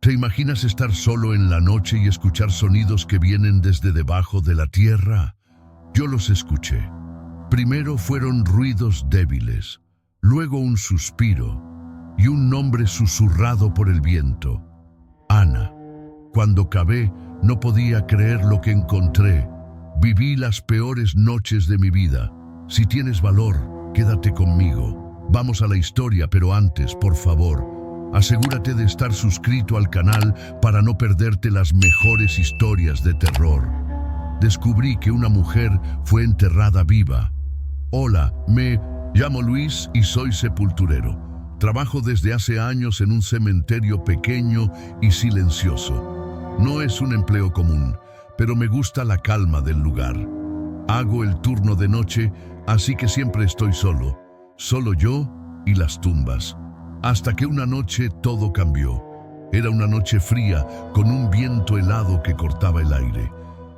¿Te imaginas estar solo en la noche y escuchar sonidos que vienen desde debajo de la tierra? Yo los escuché. Primero fueron ruidos débiles, luego un suspiro y un nombre susurrado por el viento. Ana. Cuando cavé, no podía creer lo que encontré. Viví las peores noches de mi vida. Si tienes valor, quédate conmigo. Vamos a la historia, pero antes, por favor, asegúrate de estar suscrito al canal para no perderte las mejores historias de terror. Descubrí que una mujer fue enterrada viva. Hola, me llamo Luis y soy sepulturero. Trabajo desde hace años en un cementerio pequeño y silencioso. No es un empleo común, pero me gusta la calma del lugar. Hago el turno de noche, así que siempre estoy solo. Solo yo y las tumbas. Hasta que una noche todo cambió. Era una noche fría, con un viento helado que cortaba el aire.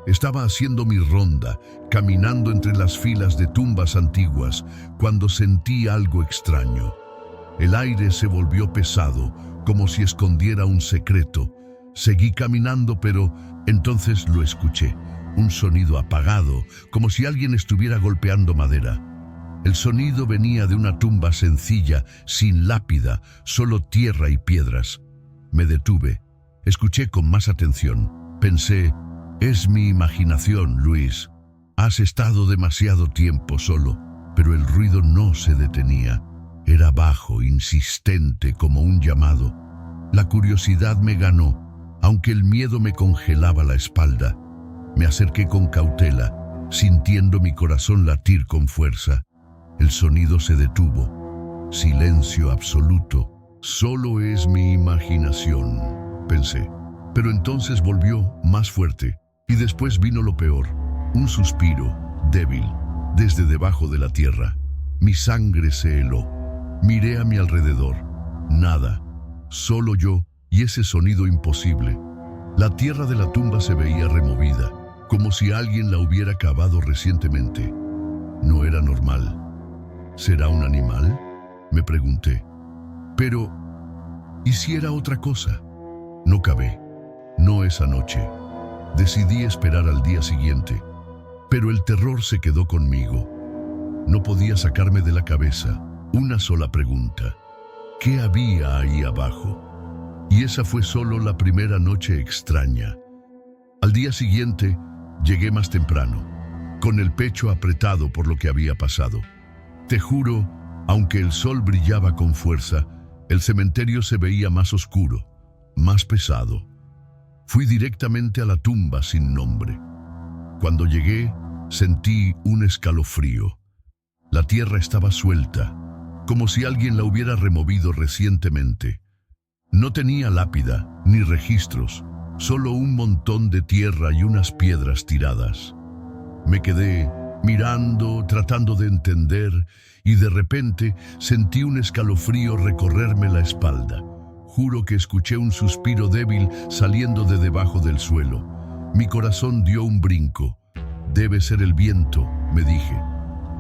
Estaba haciendo mi ronda, caminando entre las filas de tumbas antiguas, cuando sentí algo extraño. El aire se volvió pesado, como si escondiera un secreto. Seguí caminando, pero entonces lo escuché. Un sonido apagado, como si alguien estuviera golpeando madera. El sonido venía de una tumba sencilla, sin lápida, solo tierra y piedras. Me detuve. Escuché con más atención. Pensé, es mi imaginación, Luis. Has estado demasiado tiempo solo, pero el ruido no se detenía. Era bajo, insistente, como un llamado. La curiosidad me ganó, aunque el miedo me congelaba la espalda. Me acerqué con cautela, sintiendo mi corazón latir con fuerza. El sonido se detuvo. Silencio absoluto. Solo es mi imaginación, pensé. Pero entonces volvió más fuerte. Y después vino lo peor. Un suspiro, débil, desde debajo de la tierra. Mi sangre se heló. Miré a mi alrededor. Nada. Solo yo y ese sonido imposible. La tierra de la tumba se veía removida, como si alguien la hubiera cavado recientemente. No era normal. ¿Será un animal?, me pregunté. Pero, ¿y si era otra cosa? No cavé. No esa noche. Decidí esperar al día siguiente. Pero el terror se quedó conmigo. No podía sacarme de la cabeza una sola pregunta. ¿Qué había ahí abajo? Y esa fue solo la primera noche extraña. Al día siguiente, llegué más temprano, con el pecho apretado por lo que había pasado. Te juro, aunque el sol brillaba con fuerza, el cementerio se veía más oscuro, más pesado. Fui directamente a la tumba sin nombre. Cuando llegué, sentí un escalofrío. La tierra estaba suelta, como si alguien la hubiera removido recientemente. No tenía lápida ni registros, solo un montón de tierra y unas piedras tiradas. Me quedé mirando, tratando de entender, y de repente sentí un escalofrío recorrerme la espalda. Juro que escuché un suspiro débil saliendo de debajo del suelo. Mi corazón dio un brinco. Debe ser el viento, me dije.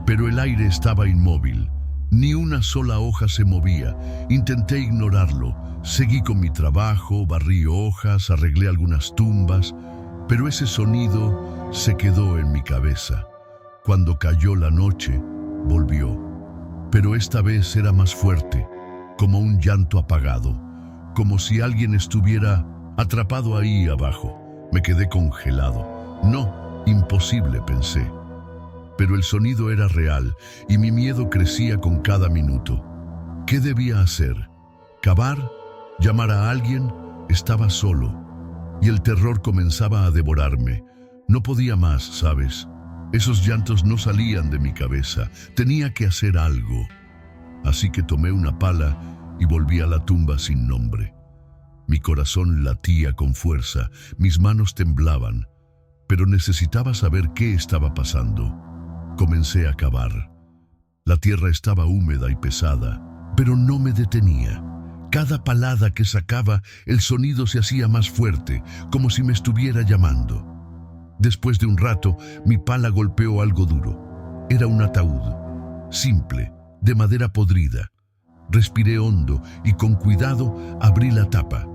Pero el aire estaba inmóvil. Ni una sola hoja se movía. Intenté ignorarlo. Seguí con mi trabajo, barrí hojas, arreglé algunas tumbas, pero ese sonido se quedó en mi cabeza. Cuando cayó la noche, volvió. Pero esta vez era más fuerte, como un llanto apagado, como si alguien estuviera atrapado ahí abajo. Me quedé congelado. No, imposible, pensé. Pero el sonido era real y mi miedo crecía con cada minuto. ¿Qué debía hacer? ¿Cavar? ¿Llamar a alguien? Estaba solo y el terror comenzaba a devorarme. No podía más, ¿sabes? Esos llantos no salían de mi cabeza. Tenía que hacer algo. Así que tomé una pala y volví a la tumba sin nombre. Mi corazón latía con fuerza, mis manos temblaban, pero necesitaba saber qué estaba pasando. Comencé a cavar. La tierra estaba húmeda y pesada, pero no me detenía. Cada palada que sacaba, el sonido se hacía más fuerte, como si me estuviera llamando. Después de un rato, mi pala golpeó algo duro. Era un ataúd, simple, de madera podrida. Respiré hondo y con cuidado abrí la tapa.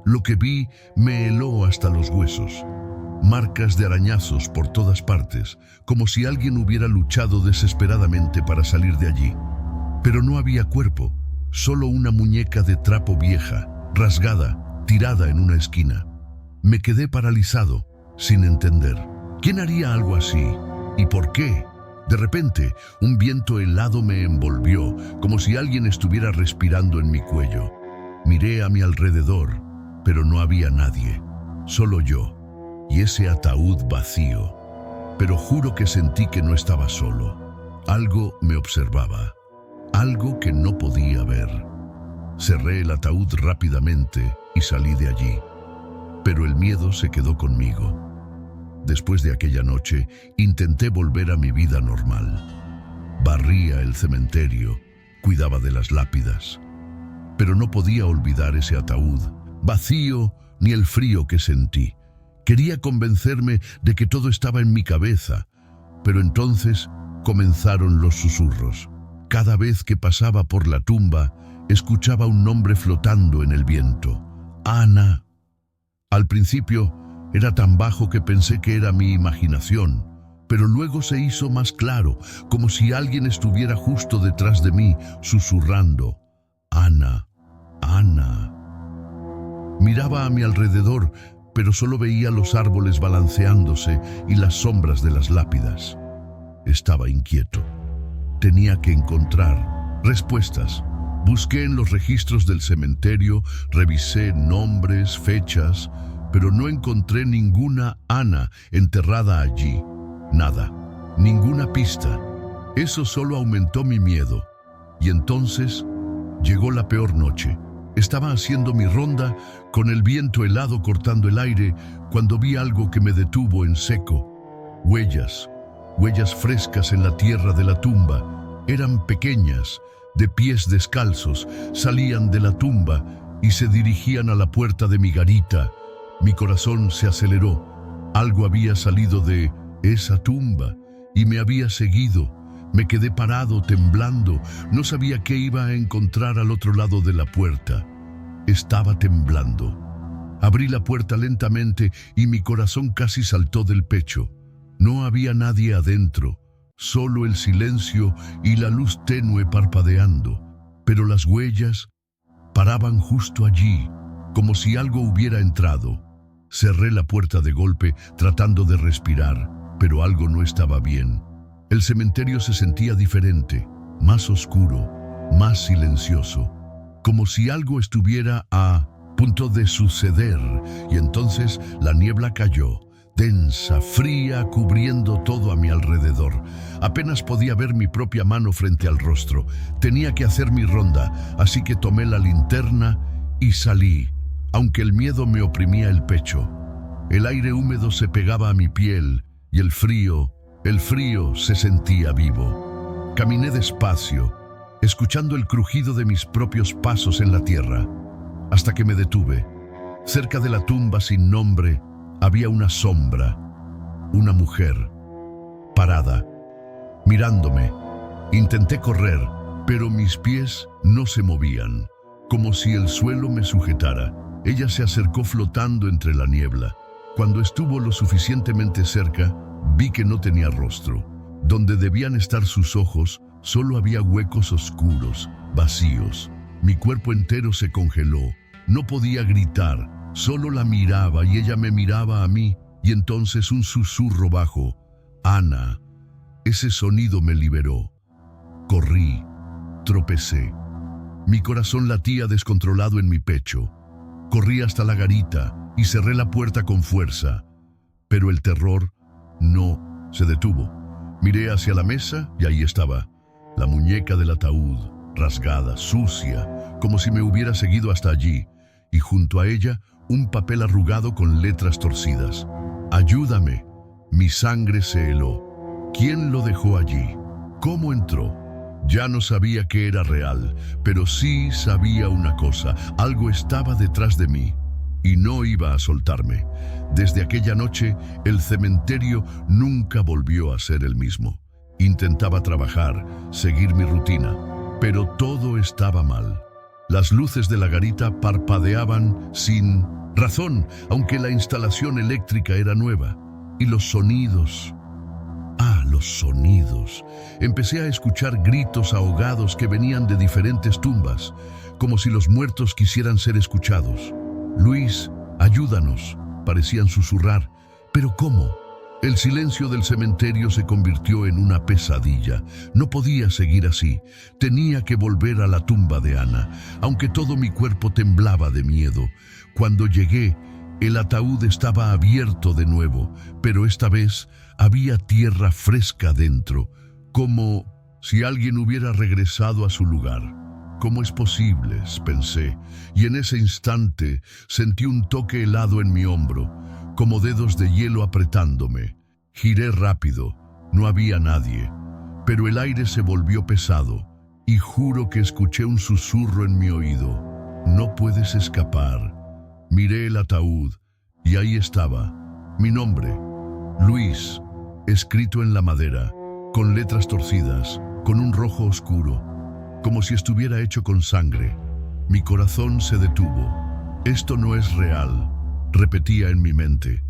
Lo que vi me heló hasta los huesos. Marcas de arañazos por todas partes, como si alguien hubiera luchado desesperadamente para salir de allí. Pero no había cuerpo, solo una muñeca de trapo vieja, rasgada, tirada en una esquina. Me quedé paralizado, sin entender. ¿Quién haría algo así? ¿Y por qué? De repente, un viento helado me envolvió, como si alguien estuviera respirando en mi cuello. Miré a mi alrededor, pero no había nadie, solo yo y ese ataúd vacío. Pero juro que sentí que no estaba solo. Algo me observaba, algo que no podía ver. Cerré el ataúd rápidamente y salí de allí, pero el miedo se quedó conmigo. Después de aquella noche, intenté volver a mi vida normal. Barría el cementerio, cuidaba de las lápidas, pero no podía olvidar ese ataúd vacío ni el frío que sentí. Quería convencerme de que todo estaba en mi cabeza, pero entonces comenzaron los susurros. Cada vez que pasaba por la tumba, escuchaba un nombre flotando en el viento. Ana. Al principio era tan bajo que pensé que era mi imaginación, pero luego se hizo más claro, como si alguien estuviera justo detrás de mí, susurrando. Ana, Ana. Miraba a mi alrededor, pero solo veía los árboles balanceándose y las sombras de las lápidas. Estaba inquieto. Tenía que encontrar respuestas. Busqué en los registros del cementerio, revisé nombres, fechas, pero no encontré ninguna Ana enterrada allí. Nada, ninguna pista. Eso solo aumentó mi miedo. Y entonces llegó la peor noche. Estaba haciendo mi ronda con el viento helado cortando el aire cuando vi algo que me detuvo en seco. Huellas frescas en la tierra de la tumba. Eran pequeñas, de pies descalzos, salían de la tumba y se dirigían a la puerta de mi garita. Mi corazón se aceleró. Algo había salido de esa tumba y me había seguido. Me quedé parado, temblando. No sabía qué iba a encontrar al otro lado de la puerta. Estaba temblando. Abrí la puerta lentamente y mi corazón casi saltó del pecho. No había nadie adentro, solo el silencio y la luz tenue parpadeando. Pero las huellas paraban justo allí, como si algo hubiera entrado. Cerré la puerta de golpe, tratando de respirar, pero algo no estaba bien. El cementerio se sentía diferente, más oscuro, más silencioso, como si algo estuviera a punto de suceder, y entonces la niebla cayó, densa, fría, cubriendo todo a mi alrededor. Apenas podía ver mi propia mano frente al rostro. Tenía que hacer mi ronda, así que tomé la linterna y salí, aunque el miedo me oprimía el pecho. El aire húmedo se pegaba a mi piel y el frío se sentía vivo. Caminé despacio, escuchando el crujido de mis propios pasos en la tierra, hasta que me detuve. Cerca de la tumba sin nombre había una sombra, una mujer, parada, mirándome. Intenté correr, pero mis pies no se movían, como si el suelo me sujetara. Ella se acercó flotando entre la niebla. Cuando estuvo lo suficientemente cerca, vi que no tenía rostro. Donde debían estar sus ojos, solo había huecos oscuros, vacíos. Mi cuerpo entero se congeló. No podía gritar, solo la miraba y ella me miraba a mí, y entonces un susurro bajo. Ana. Ese sonido me liberó. Corrí, tropecé. Mi corazón latía descontrolado en mi pecho. Corrí hasta la garita y cerré la puerta con fuerza. Pero el terror no se detuvo. Miré hacia la mesa y ahí estaba, la muñeca del ataúd, rasgada, sucia, como si me hubiera seguido hasta allí, y junto a ella un papel arrugado con letras torcidas. Ayúdame. Mi sangre se heló. ¿Quién lo dejó allí? ¿Cómo entró? Ya no sabía que era real, pero sí sabía una cosa: algo estaba detrás de mí y no iba a soltarme. Desde aquella noche, el cementerio nunca volvió a ser el mismo. Intentaba trabajar, seguir mi rutina, pero todo estaba mal. Las luces de la garita parpadeaban sin razón, aunque la instalación eléctrica era nueva. Y los sonidos. Los sonidos. Empecé a escuchar gritos ahogados que venían de diferentes tumbas, como si los muertos quisieran ser escuchados. Luis, ayúdanos, parecían susurrar. ¿Pero cómo? El silencio del cementerio se convirtió en una pesadilla. No podía seguir así. Tenía que volver a la tumba de Ana, aunque todo mi cuerpo temblaba de miedo. Cuando llegué, el ataúd estaba abierto de nuevo, pero esta vez había tierra fresca dentro, como si alguien hubiera regresado a su lugar. ¿Cómo es posible?, pensé, y en ese instante sentí un toque helado en mi hombro, como dedos de hielo apretándome. Giré rápido, no había nadie, pero el aire se volvió pesado, y juro que escuché un susurro en mi oído. No puedes escapar. Miré el ataúd, y ahí estaba, mi nombre, Luis, escrito en la madera, con letras torcidas, con un rojo oscuro, como si estuviera hecho con sangre. Mi corazón se detuvo. Esto no es real, repetía en mi mente.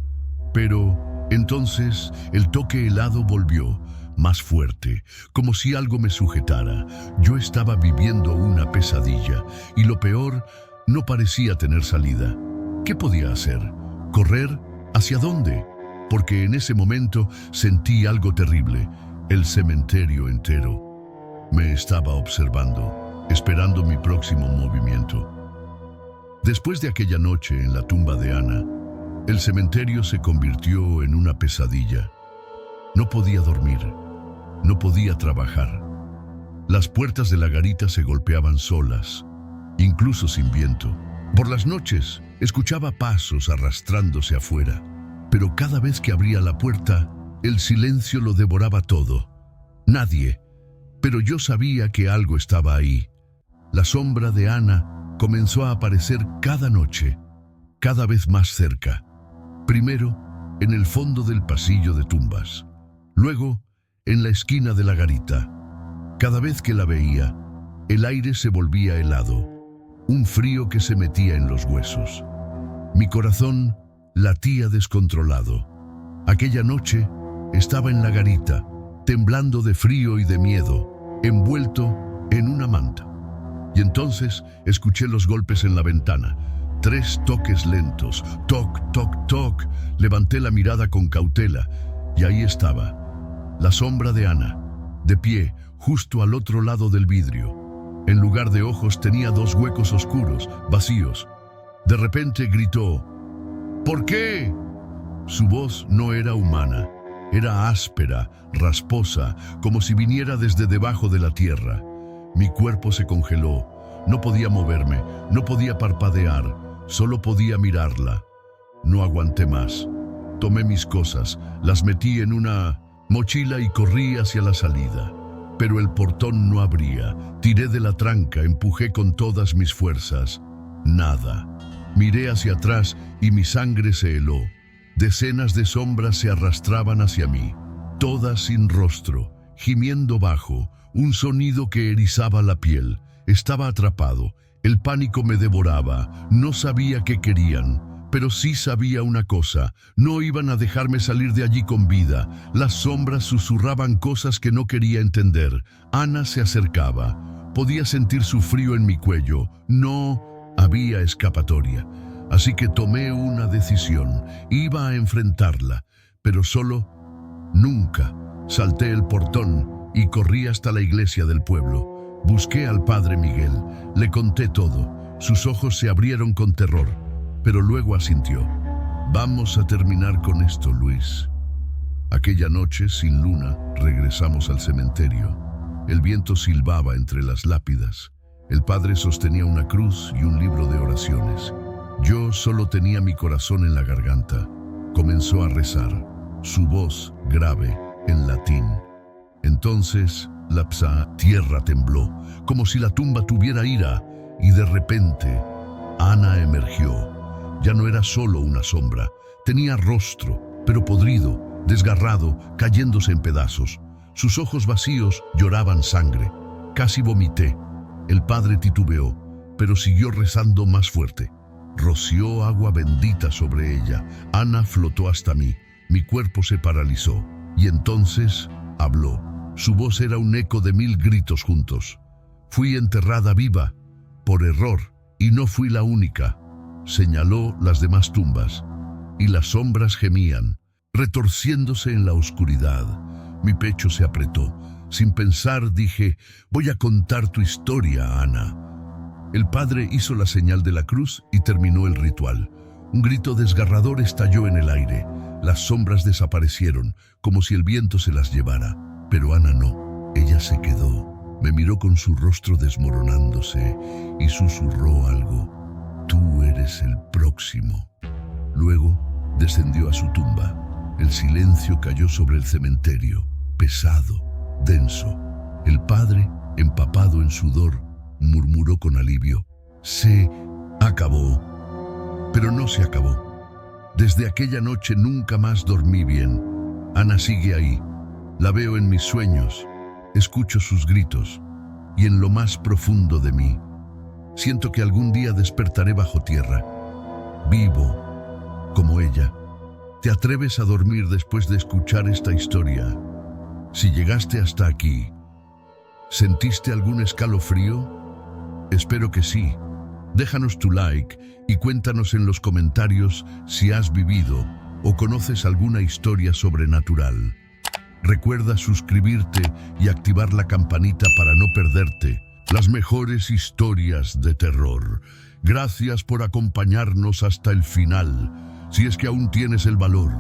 Pero entonces el toque helado volvió, más fuerte, como si algo me sujetara. Yo estaba viviendo una pesadilla, y lo peor, no parecía tener salida. ¿Qué podía hacer? ¿Correr? ¿Hacia dónde? Porque en ese momento sentí algo terrible. El cementerio entero me estaba observando, esperando mi próximo movimiento. Después de aquella noche en la tumba de Ana, el cementerio se convirtió en una pesadilla. No podía dormir, no podía trabajar. Las puertas de la garita se golpeaban solas, incluso sin viento. Por las noches escuchaba pasos arrastrándose afuera, pero cada vez que abría la puerta, el silencio lo devoraba todo. Nadie, pero yo sabía que algo estaba ahí. La sombra de Ana comenzó a aparecer cada noche, cada vez más cerca. Primero, en el fondo del pasillo de tumbas. Luego, en la esquina de la garita. Cada vez que la veía, el aire se volvía helado, un frío que se metía en los huesos. Mi corazón latía descontrolado. Aquella noche estaba en la garita, temblando de frío y de miedo, envuelto en una manta. Y entonces escuché los golpes en la ventana. 3 toques lentos. Toc, toc, toc. Levanté la mirada con cautela, y ahí estaba, la sombra de Ana, de pie, justo al otro lado del vidrio. En lugar de ojos tenía 2 huecos oscuros, vacíos. De repente gritó: ¿por qué? Su voz no era humana, era áspera, rasposa, como si viniera desde debajo de la tierra. Mi cuerpo se congeló, no podía moverme, no podía parpadear, solo podía mirarla. No aguanté más. Tomé mis cosas, las metí en una mochila y corrí hacia la salida. Pero el portón no abría. Tiré de la tranca, empujé con todas mis fuerzas. Nada. Miré hacia atrás y mi sangre se heló. Decenas de sombras se arrastraban hacia mí, todas sin rostro, gimiendo bajo, un sonido que erizaba la piel. Estaba atrapado. El pánico me devoraba. No sabía qué querían, pero sí sabía una cosa: no iban a dejarme salir de allí con vida. Las sombras susurraban cosas que no quería entender. Ana se acercaba. Podía sentir su frío en mi cuello. No había escapatoria. Así que tomé una decisión. Iba a enfrentarla, pero solo, nunca. Salté el portón y corrí hasta la iglesia del pueblo. Busqué al padre Miguel. Le conté todo. Sus ojos se abrieron con terror, pero luego asintió. Vamos a terminar con esto, Luis. Aquella noche, sin luna, regresamos al cementerio. El viento silbaba entre las lápidas. El padre sostenía una cruz y un libro de oraciones. Yo solo tenía mi corazón en la garganta. Comenzó a rezar, su voz grave en latín. Entonces, la tierra tembló, como si la tumba tuviera ira, y de repente, Ana emergió. Ya no era solo una sombra, tenía rostro, pero podrido, desgarrado, cayéndose en pedazos. Sus ojos vacíos lloraban sangre. Casi vomité. El padre titubeó. pero siguió rezando más fuerte. Roció agua bendita sobre ella. Ana flotó hasta mí. Mi cuerpo se paralizó. Y entonces habló. Su voz era un eco de 1000 gritos juntos. Fui enterrada viva, por error, y no fui la única. Señaló las demás tumbas, y las sombras gemían, retorciéndose en la oscuridad. Mi pecho se apretó. Sin pensar dije, voy a contar tu historia, Ana. El padre hizo la señal de la cruz y terminó el ritual. Un grito desgarrador estalló en el aire. Las sombras desaparecieron, como si el viento se las llevara. Pero Ana no. Ella se quedó. Me miró con su rostro desmoronándose y susurró algo. Tú eres el próximo. Luego descendió a su tumba. El silencio cayó sobre el cementerio, pesado, denso. El padre, empapado en sudor, murmuró con alivio. Se acabó. Pero no se acabó. Desde aquella noche nunca más dormí bien. Ana sigue ahí. La veo en mis sueños. Escucho sus gritos. Y en lo más profundo de mí, siento que algún día despertaré bajo tierra. Vivo, como ella. ¿Te atreves a dormir después de escuchar esta historia? Si llegaste hasta aquí, ¿sentiste algún escalofrío? Espero que sí. Déjanos tu like y cuéntanos en los comentarios si has vivido o conoces alguna historia sobrenatural. Recuerda suscribirte y activar la campanita para no perderte las mejores historias de terror. Gracias por acompañarnos hasta el final. Si es que aún tienes el valor,